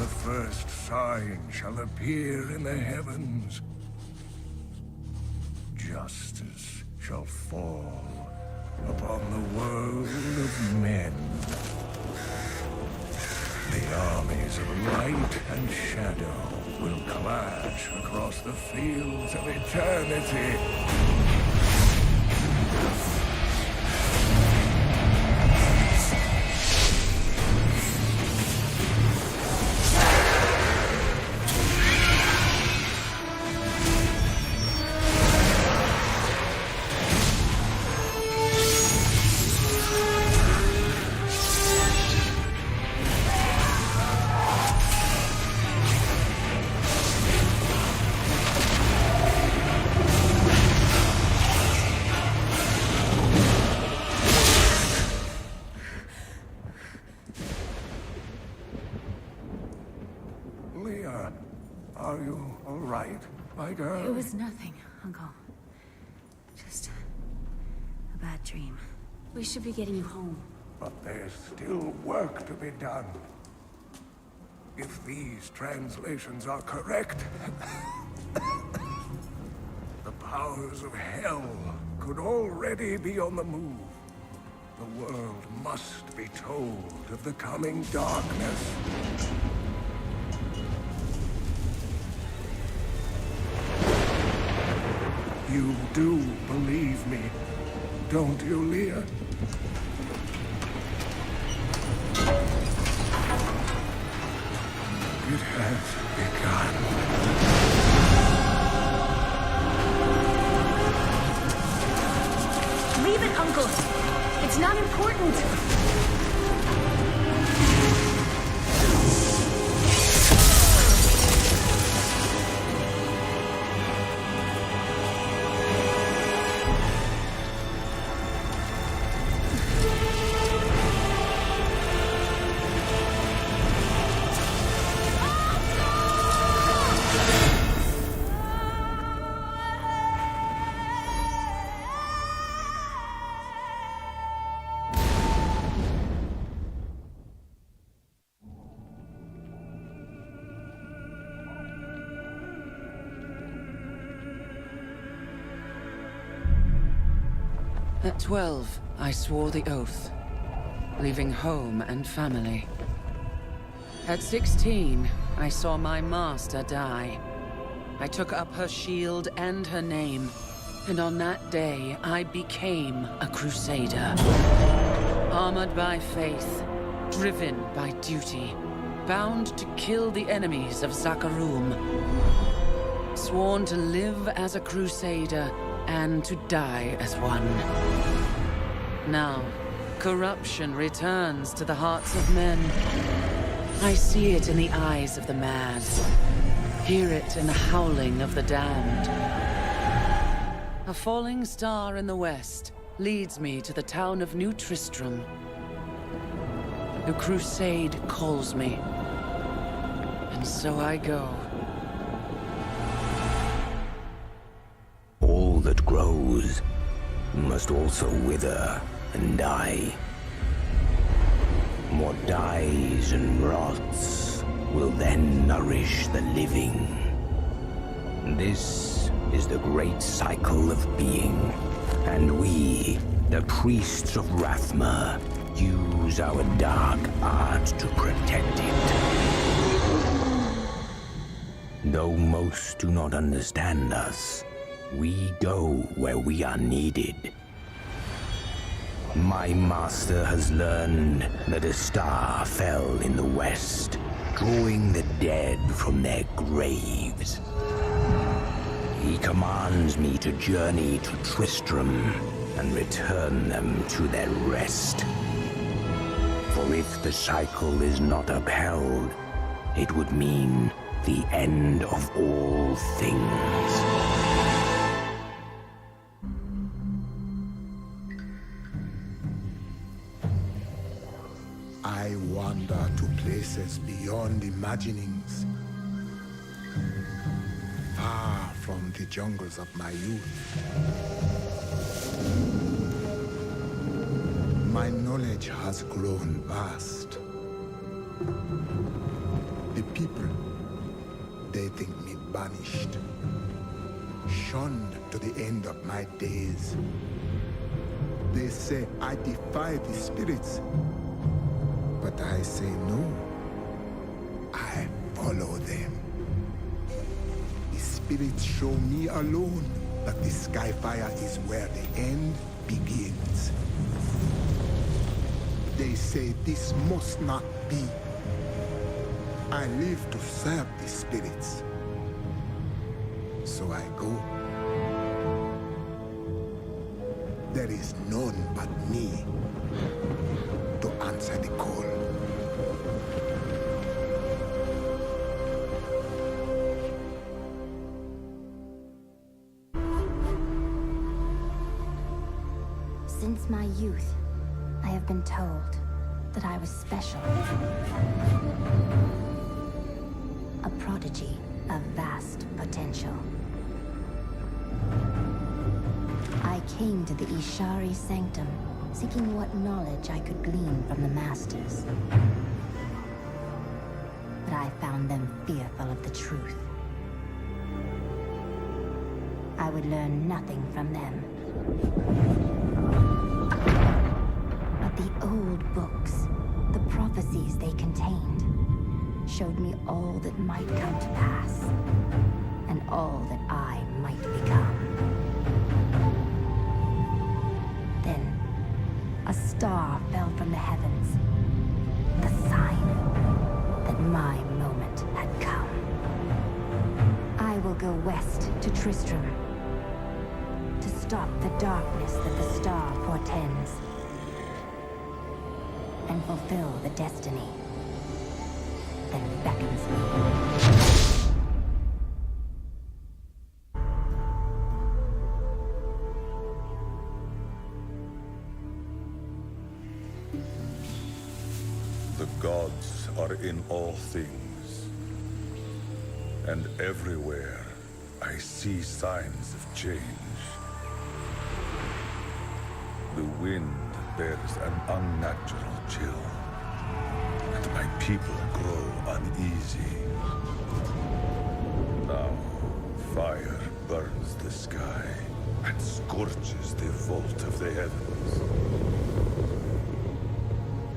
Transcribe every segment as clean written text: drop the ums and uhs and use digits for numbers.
the first sign shall appear in the heavens. Justice shall fall upon the world of men. The armies of light and shadow will clash across the fields of eternity. Leah, are you all right, my girl? It was nothing, Uncle. Just a bad dream. We should be getting you home. But there's still work to be done. If these translations are correct, the powers of hell could already be on the move. The world must be told of the coming darkness. You do believe me, don't you, Leah? It has begun. Leave it, Uncle! It's not important! At 12, I swore the oath, leaving home and family. At 16, I saw my master die. I took up her shield and her name, and on that day, I became a crusader. Armored by faith, driven by duty, bound to kill the enemies of Zakarum. Sworn to live as a crusader, and to die as one. Now, corruption returns to the hearts of men. I see it in the eyes of the mad, hear it in the howling of the damned. A falling star in the west leads me to the town of New Tristram. The crusade calls me, and so I go. All that grows must also wither and die. What dies and rots will then nourish the living. This is the great cycle of being, and we, the priests of Rathma, use our dark art to protect it. Though most do not understand us, we go where we are needed. My master has learned that a star fell in the west, drawing the dead from their graves. He commands me to journey to Tristram and return them to their rest. For if the cycle is not upheld, it would mean the end of all things. I wander to places beyond imaginings, far from the jungles of my youth. My knowledge has grown vast. The people. They think me banished, shunned to the end of my days. They say I defy the spirits, but I say no. I follow them. The spirits show me alone that the Skyfire is where the end begins. They say this must not be. I live to serve the spirits. So I go. There is none but me to answer the call. Since my youth, I have been told that I was special. A prodigy of vast potential. I came to the Ishari Sanctum, seeking what knowledge I could glean from the Masters. But I found them fearful of the truth. I would learn nothing from them. But the old books, the prophecies they contained, showed me all that might come to pass, and all that I might become. Then, a star fell from the heavens, the sign that my moment had come. I will go west to Tristram, to stop the darkness that the star portends, and fulfill the destiny that beckons me. The gods are in all things, and everywhere I see signs of change. The wind bears an unnatural chill, and my people grow uneasy. Now, fire burns the sky and scorches the vault of the heavens.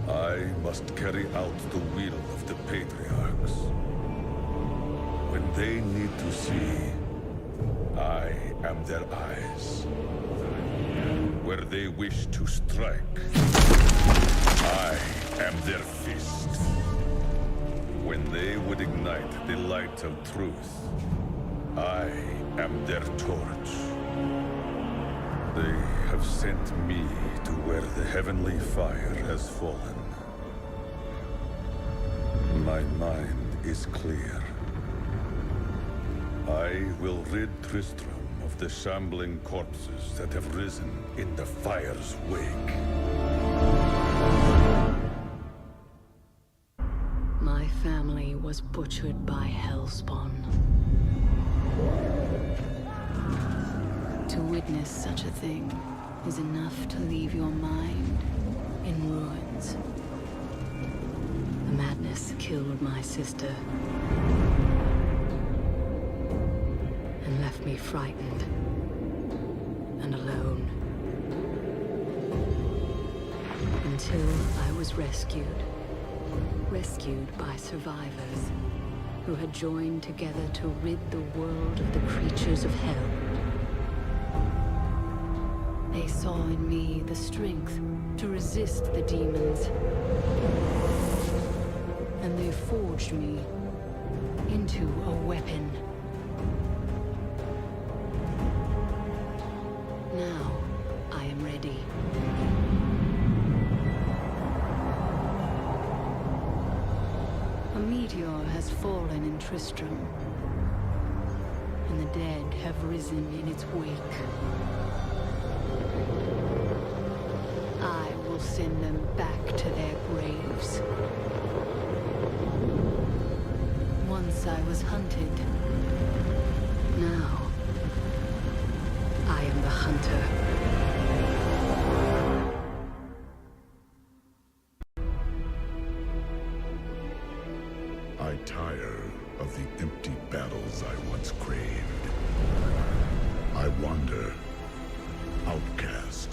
I must carry out the will of the patriarchs. When they need to see, I am their eyes. Where they wish to strike, I am their fist. When they would ignite the light of truth, I am their torch. They have sent me to where the heavenly fire has fallen. My mind is clear. I will rid Tristram of the shambling corpses that have risen in the fire's wake. My family was butchered by Hellspawn. To witness such a thing is enough to leave your mind in ruins. The madness killed my sister and left me frightened and alone. Until I was rescued by survivors who had joined together to rid the world of the creatures of hell. They saw in me the strength to resist the demons, and they forged me into a weapon. Now I am ready. A meteor has fallen in Tristram, and the dead have risen in its wake. I will send them back to their graves. Once I was hunted. Now, I am the hunter. I tire of the empty battles I once craved. I wander, outcast,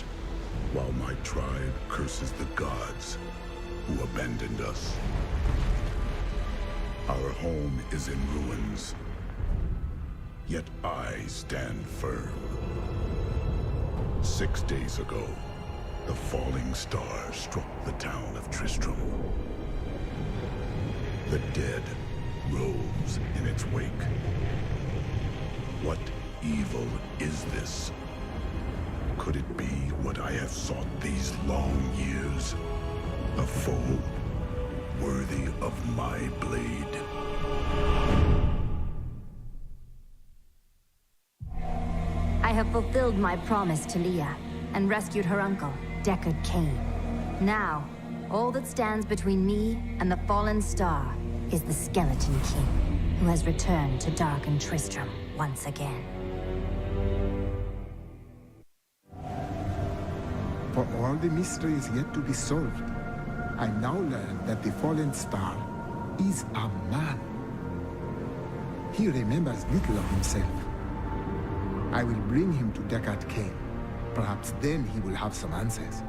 while my tribe curses the gods who abandoned us. Our home is in ruins, yet I stand firm. 6 days ago, the falling star struck the town of Tristram. The dead rose in its wake. What evil is this? Could it be what I have sought these long years? A foe worthy of my blade. I have fulfilled my promise to Leah and rescued her uncle, Deckard Cain. Now, all that stands between me and the fallen star is the Skeleton King, who has returned to darken Tristram once again. For all the mysteries yet to be solved, I now learn that the fallen star is a man. He remembers little of himself. I will bring him to Deckard Cain. Perhaps then he will have some answers.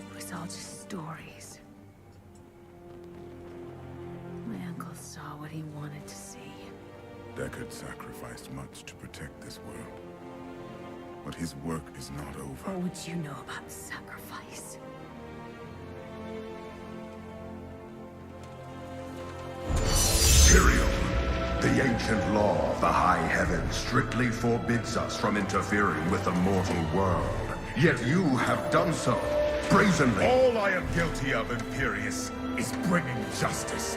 It was all just stories. My uncle saw what he wanted to see. Deckard sacrificed much to protect this world. But his work is not over. What would you know about sacrifice? Tyrael, the ancient law of the high heavens strictly forbids us from interfering with the mortal world. Yet you have done so, brazenly. All I am guilty of, Imperius, is bringing justice,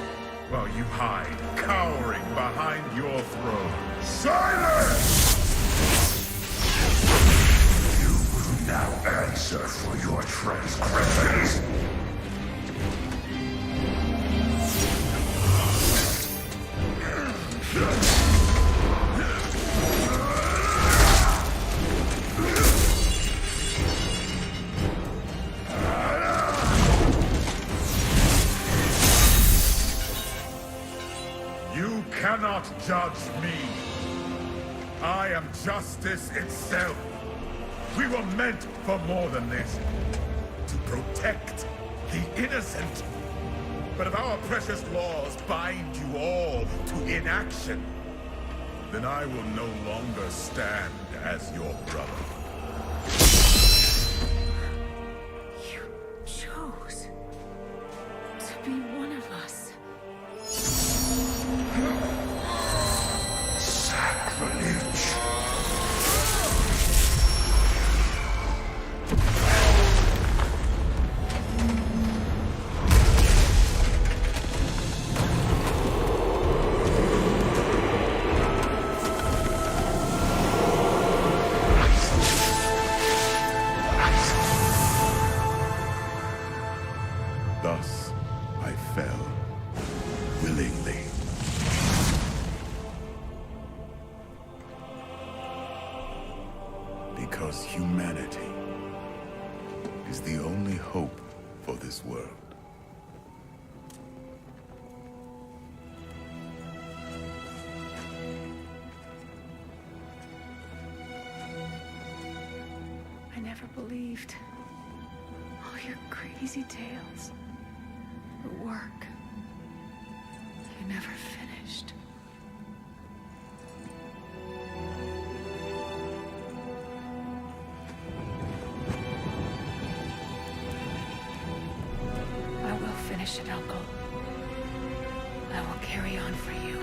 while you hide, cowering behind your throne. Silence! You will now answer for your transgressions. You cannot judge me. I am justice itself. We were meant for more than this. To protect the innocent. But if our precious laws bind you all to inaction, then I will no longer stand as your brother. You chose to be one of us. Sacrilege. Thus, I fell, willingly. Because humanity is the only hope for this world. I never believed all your crazy tales. The work. You never finished. I will finish it, Uncle. I will carry on for you.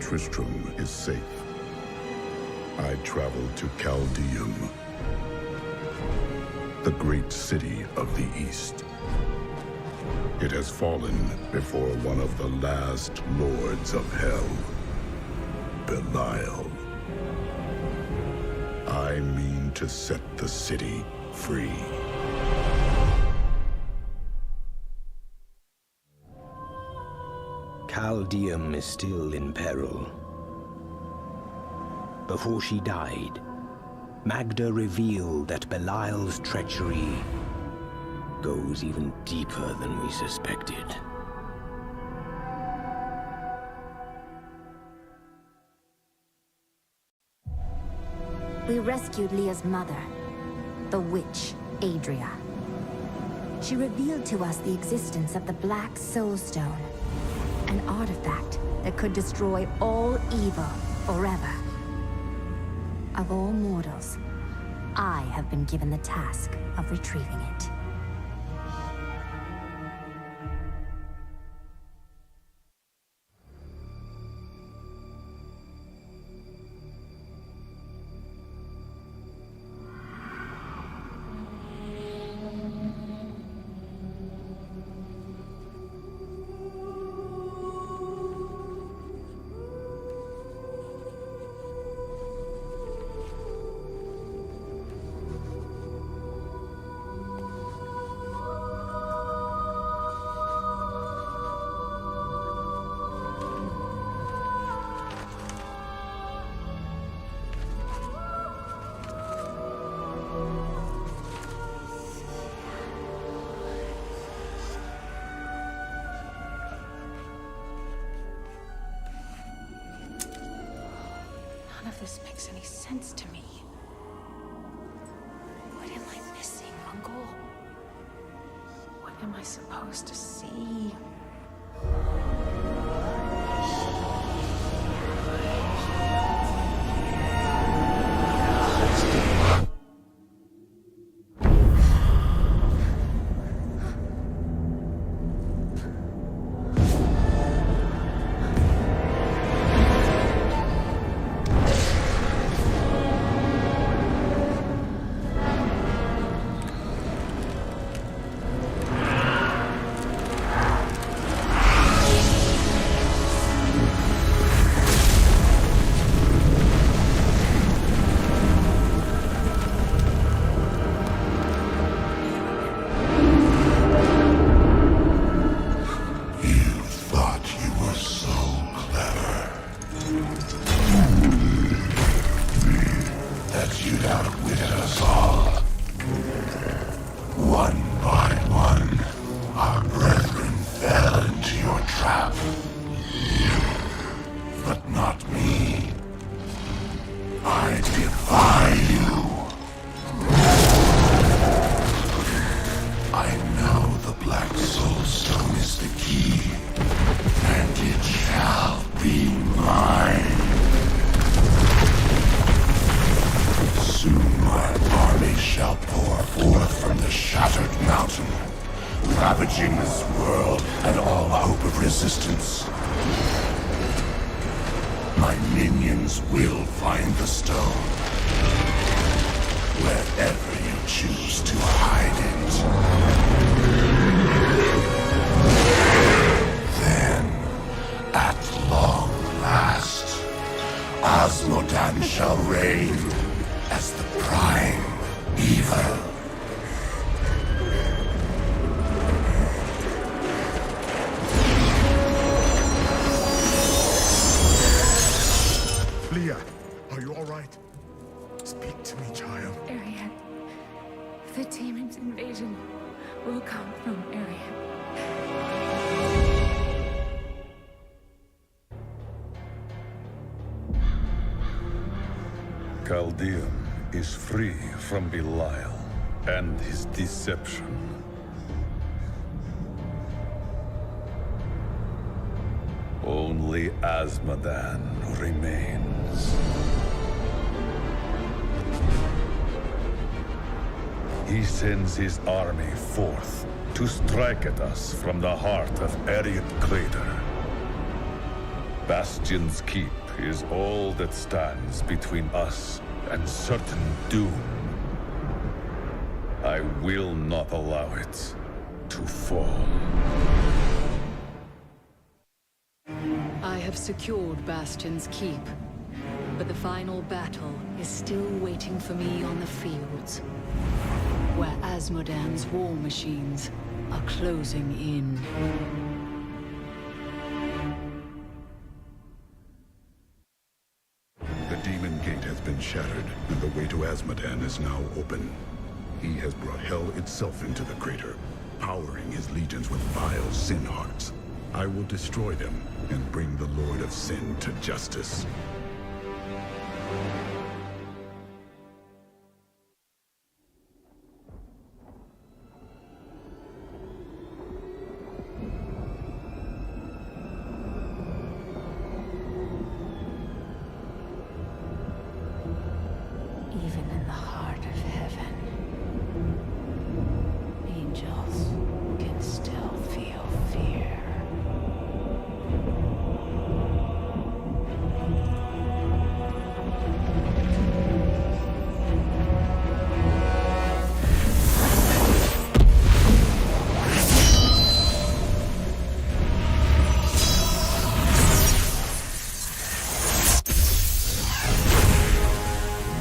Tristram is safe. I traveled to Chaldeum, the great city of the East. It has fallen before one of the last lords of hell, Belial. I mean to set the city free. Chaldeum is still in peril. Before she died, Magda revealed that Belial's treachery goes even deeper than we suspected. We rescued Leah's mother, the witch, Adria. She revealed to us the existence of the Black Soul Stone, an artifact that could destroy all evil forever. Of all mortals, I have been given the task of retrieving it. None of this makes any sense to me. What am I missing, Uncle? What am I supposed to see? Ravaging this world and all hope of resistance. My minions will find the stone. Wherever you choose to hide it. Then, at long last, Osmodan shall reign as the prime evil. Leah, are you all right? Speak to me, child. Arian. The demon's invasion will come from Arian. Chaldeum is free from Belial and his deception. Only Osmodan remains. He sends his army forth to strike at us from the heart of Arian Crater. Bastion's Keep is all that stands between us and certain doom. I will not allow it to fall. I have secured Bastion's Keep, but the final battle is still waiting for me on the fields, where Asmodan's war machines are closing in. The Demon Gate has been shattered, and the way to Asmodan is now open. He has brought Hell itself into the crater, powering his legions with vile sin hearts. I will destroy them and bring the Lord of Sin to justice. Even in the heart of heaven, angels can still feel fear.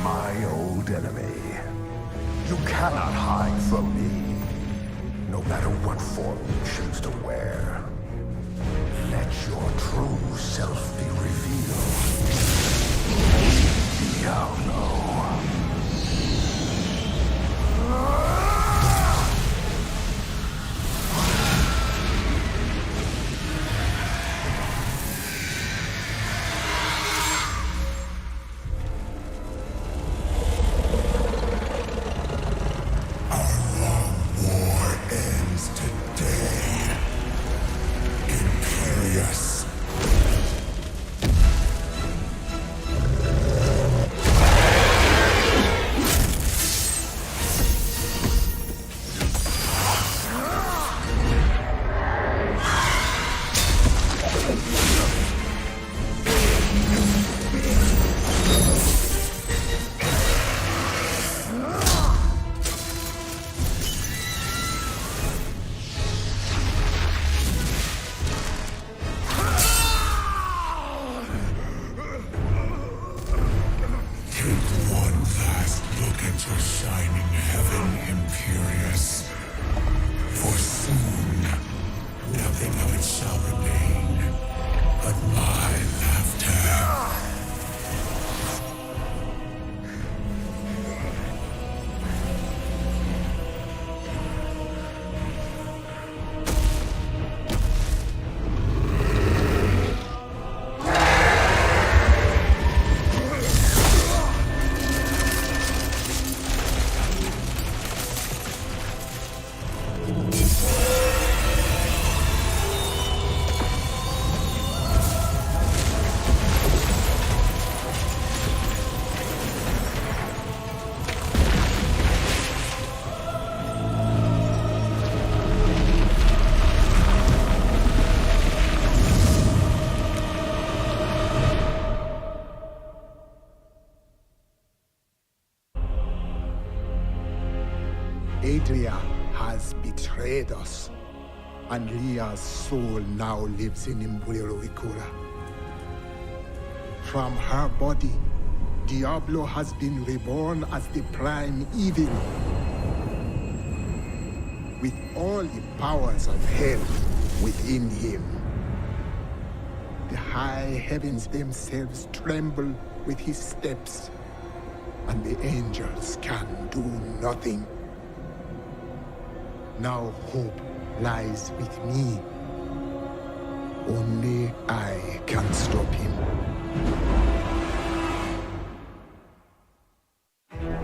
My old enemy. You cannot hide from me, no matter what form you choose to wear. Let your true self be revealed. Diablo. War ends today. Imperious. into shining heaven, Imperious. For soon, nothing of it shall remain but my laughter. Adria has betrayed us, and Leah's soul now lives in Imbuirikura. From her body, Diablo has been reborn as the prime evil. With all the powers of hell within him. The high heavens themselves tremble with his steps, and the angels can do nothing. Now hope lies with me. Only I can stop him.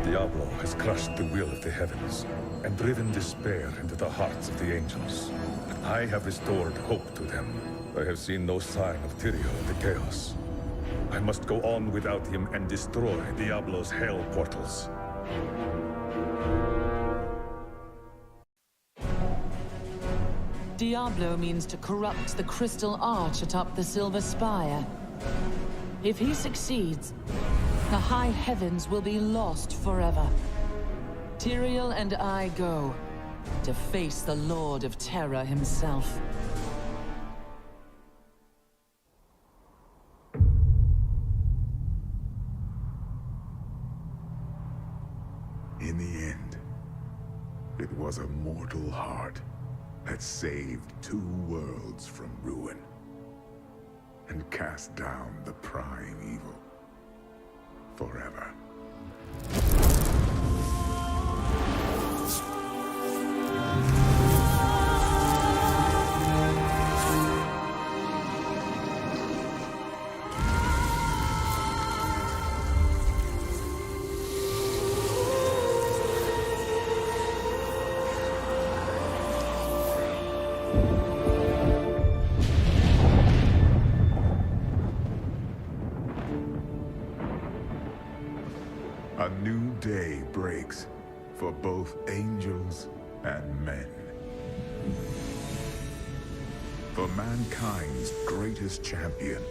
Diablo has crushed the will of the heavens and driven despair into the hearts of the angels. I have restored hope to them. I have seen no sign of Tyrio in the chaos. I must go on without him and destroy Diablo's hell portals. Diablo means to corrupt the crystal arch atop the Silver Spire. If he succeeds, the high heavens will be lost forever. Tyrael and I go to face the Lord of Terror himself. In the end, it was a mortal heart that saved 2 worlds from ruin and cast down the prime evil forever. A new day breaks for both angels and men. For mankind's greatest champion,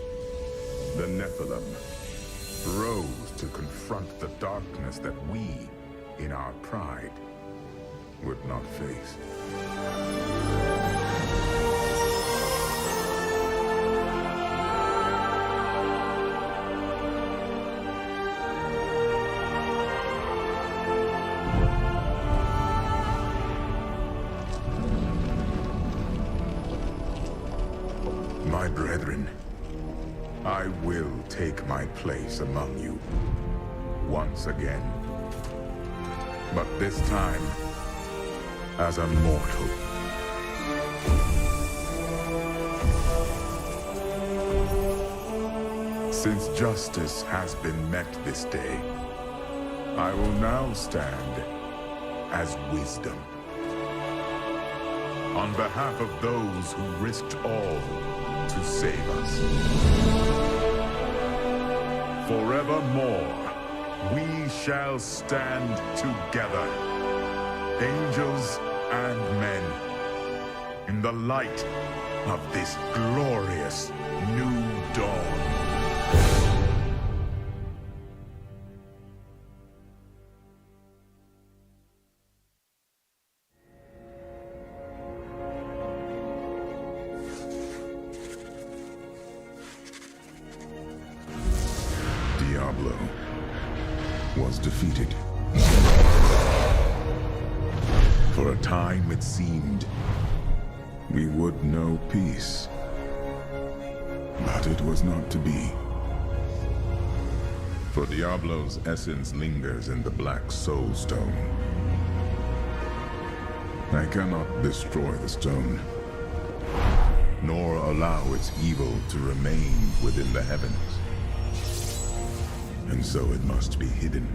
the Nephilim, rose to confront the darkness that we, in our pride, would not face. My brethren, I will take my place among you once again. But this time, as a mortal. Since justice has been met this day, I will now stand as wisdom. On behalf of those who risked all to save us. Forevermore, we shall stand together, angels and men, in the light of this glorious new dawn. Diablo was defeated. For a time it seemed we would know peace. But it was not to be. For Diablo's essence lingers in the Black Soul Stone. I cannot destroy the stone, nor allow its evil to remain within the heavens. And so it must be hidden,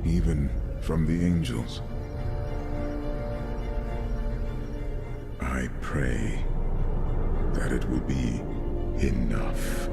even from the angels. I pray that it will be enough.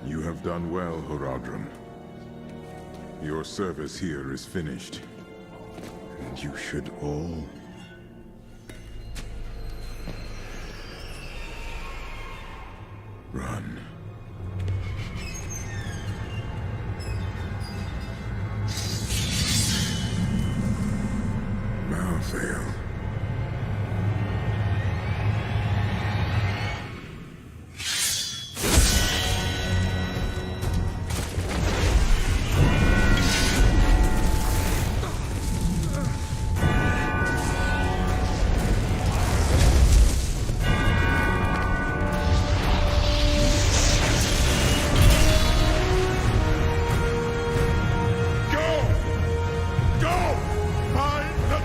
You have done well, Horadrim. Your service here is finished. And you should all run. Malthael. Find the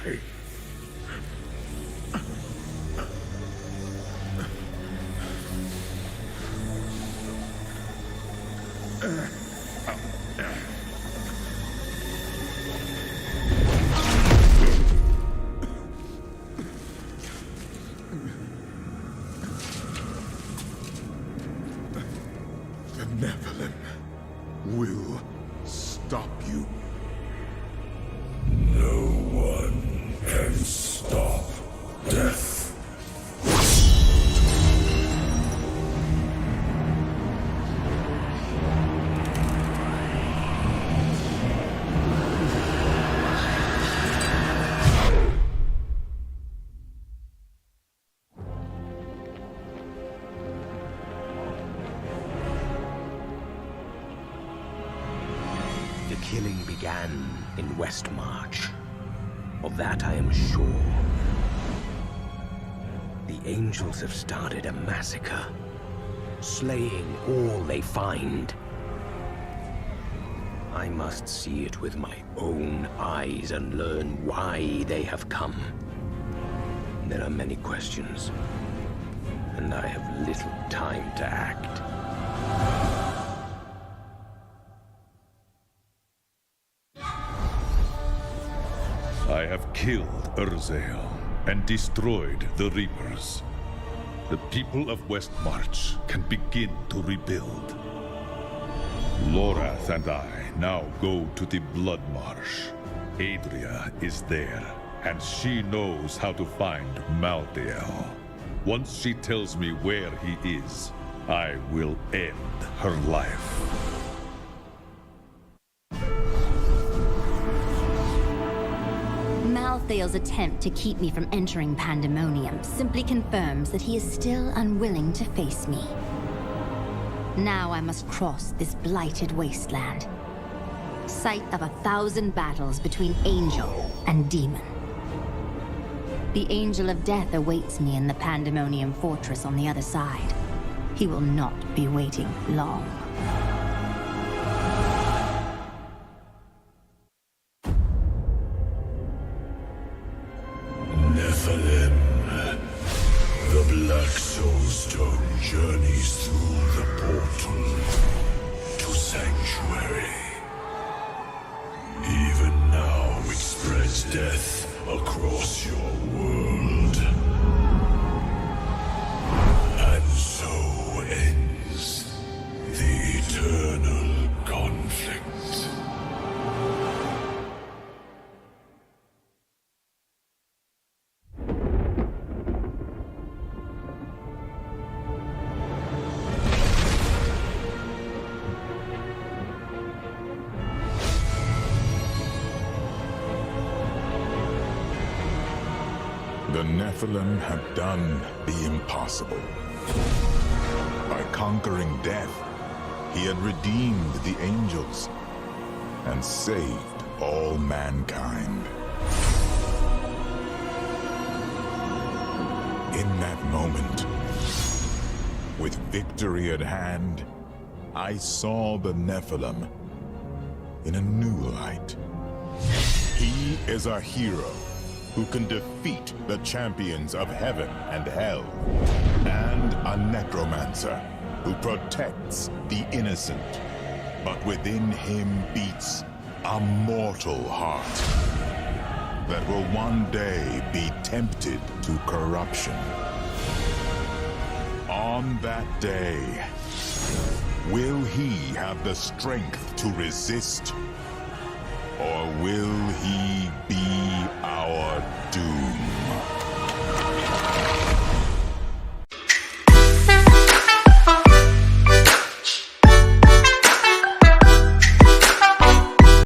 die. The Nephilim will stop you. No one can stop death. The killing began in Westmarch. Of that I am sure. The angels have started a massacre, slaying all they find. I must see it with my own eyes and learn why they have come. There are many questions, and I have little time to act. I have killed Urzael and destroyed the Reapers. The people of Westmarch can begin to rebuild. Lorath and I now go to the Blood Marsh. Adria is there, and she knows how to find Malthael. Once she tells me where he is, I will end her life. Malthael's attempt to keep me from entering Pandemonium simply confirms that he is still unwilling to face me. Now I must cross this blighted wasteland. Site of 1,000 battles between angel and demon. The Angel of Death awaits me in the Pandemonium Fortress on the other side. He will not be waiting long. Nephilim. The Black Soulstone journeys through the portal to Sanctuary. Even now it spreads death across your world. And so ends the eternal conflict. The Nephilim had done the impossible. By conquering death, he had redeemed the angels and saved all mankind. In that moment, with victory at hand, I saw the Nephilim in a new light. He is a hero who can defeat the champions of heaven and hell, and a necromancer who protects the innocent. But within him beats a mortal heart that will one day be tempted to corruption. On that day, will he have the strength to resist? Or will he be our doom?